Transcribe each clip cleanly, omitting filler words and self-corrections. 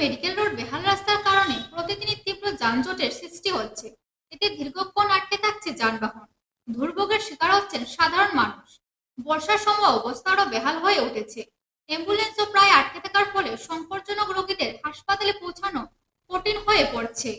Medical road বেহাল রাস্তার কারণে প্রতিদিনই তীব্র যানজটের সৃষ্টি হচ্ছে। এতে দীর্ঘক্ষণ আটকে থাকছে যানবাহন। দুর্ভোগের শিকার হচ্ছেন সাধারণ মানুষ। বর্ষার সময় অবস্থা আরো বেহাল হয়ে উঠেছে। অ্যাম্বুলেন্সও প্রায় আটকে থাকার ফলে সংকটজনক রোগীদের হাসপাতালে পৌঁছানো কঠিন হয়ে পড়ছে।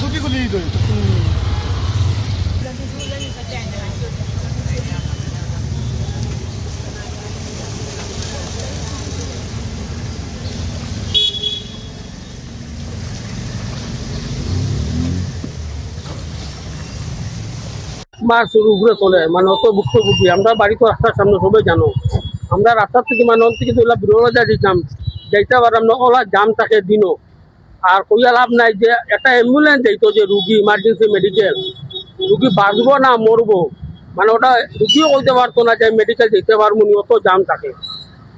দুটি গুলি মাছ উপরে চলে মানে অত ভুক্তভোগী আমরা বাড়ি তো রাস্তার সামনে সবাই জানো আমরা রাস্তার থেকে মানে থেকে বিরোধা দিতাম যাইতে পারলাম না ওলা জাম থাকে দিনও আর কইয়া লাভ নাই যে একটা অ্যাম্বুলেন্স যাইতো যে রুগী ইমার্জেন্সি মেডিকেল রুগী বাঁচবো না মরবো মানে ওটা রুগীও কইতে পারতো না যে মেডিকেল যেতে পারবো নি অত জাম থাকে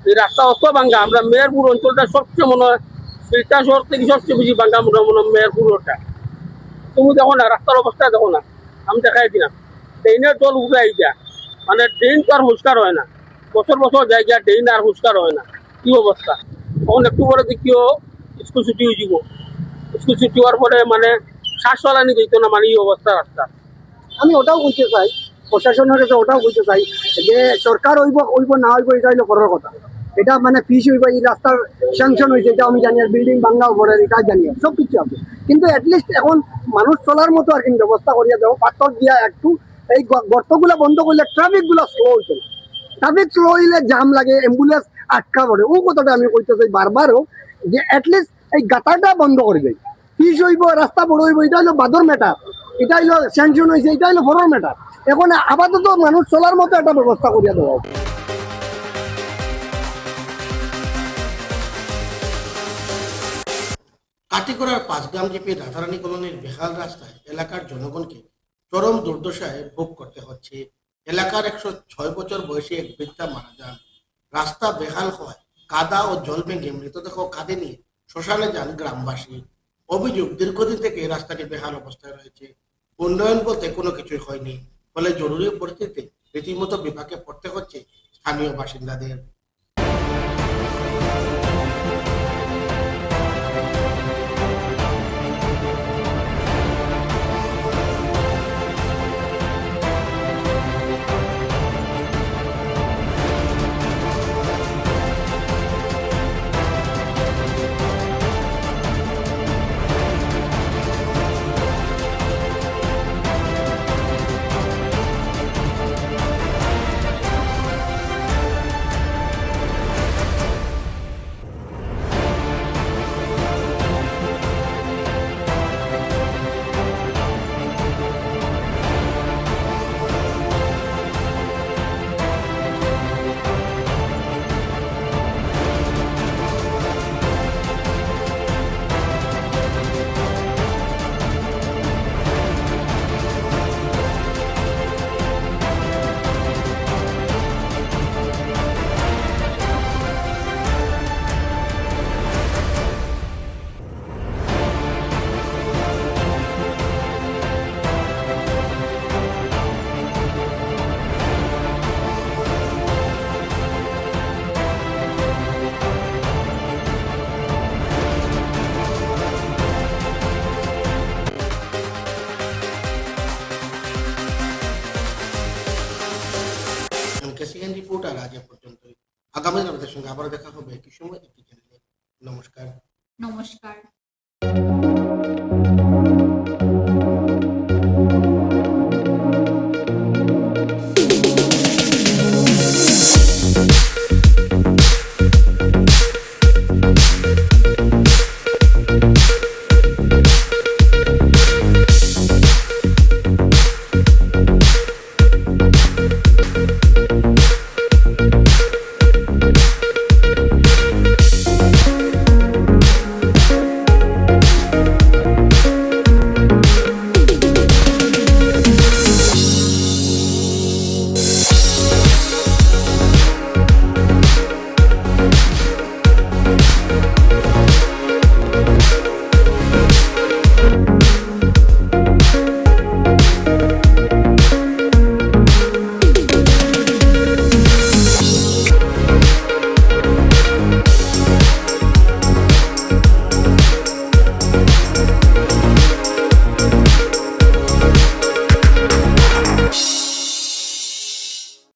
এই রাস্তা অত ভাঙ্গা আমরা মেহেরপুর অঞ্চলটা সবচেয়ে মনে হয় শিলচা শহর থেকে সবচেয়ে বেশি ভাঙ্গা মনে হয় মেহেরপুর রোডটা তুমি দেখো না রাস্তার অবস্থা দেখো না আমি দেখাই দিলাম ট্রেনের জল উঠে আইয়া মানে ট্রেন তো আর হুস্কার হয় না বছর বছর জায়গা ট্রেন আর হুস্কার হয় না কি অবস্থা তখন একটু পরে দেখিও স্কুল ছুটি হয়ে যাব স্কুল ছুটি হওয়ার পরে মানে শ্বাস চলানি যেত না মানে এই অবস্থা রাস্তা আমি ওটাও বলতে চাই প্রশাসনের কাছে ওটাও বলতে চাই যে সরকার হইব না হইব এটা হইলো করার কথা এটা মানে ফিস হইব এই রাস্তার স্যাংশন হয়েছে এটা আমি জানি আর বিল্ডিং বাংলা উপরে এটা জানি সব কিছু আছে কিন্তু অ্যাটলিস্ট এখন মানুষ চলার মতো আর কি ব্যবস্থা করিয়া দেবো পাথর দিয়া একটু এই গর্তগুলো বন্ধ করলে ট্রাফিকগুলো স্লো হইতো ট্রাফিক স্লো হইলে জাম লাগে অ্যাম্বুলেন্স আটকা পড়ে ও কথাটা আমি কইতে চাই বারবারও যে অ্যাটলিস্ট এই গাতাটা বন্ধ করবে ফিস হইব রাস্তা বড় হইব এটা হলো বাদর ম্যাটার এটা হলো স্যাংশন হয়েছে এটা হলো বড় ম্যাটার এখন আপাতত মানুষ চলার মতো একটা ব্যবস্থা করিয়া দেওয়া কাটিগড়ার পাঁচগ্রাম জিপি রাধারানী কলোনির বেহাল রাস্তায় এলাকার জনগণকে চরম দুর্দশায় ভোগ করতে হচ্ছে। এলাকার 106 বছর বয়সী এক বৃদ্ধা মারা যান। রাস্তা বেহাল হওয়ায় কাদা ও জল ভেঙে মৃতদেহ কাঁধে নিয়ে শ্মশানে যান গ্রামবাসী। অভিযোগ দীর্ঘদিন থেকে রাস্তাটি বেহাল অবস্থায় রয়েছে। উন্নয়ন বলতে কোনো কিছুই হয়নি, ফলে জরুরি পরিস্থিতিতে রীতিমতো বিপাকে পড়তে হচ্ছে স্থানীয় বাসিন্দাদের। কেসিএন রিপোর্টার আজ পর্যন্তই। আগামী আপনাদের সঙ্গে আবার দেখা হবে একই সময় একই চ্যানেলে। নমস্কার। নমস্কার।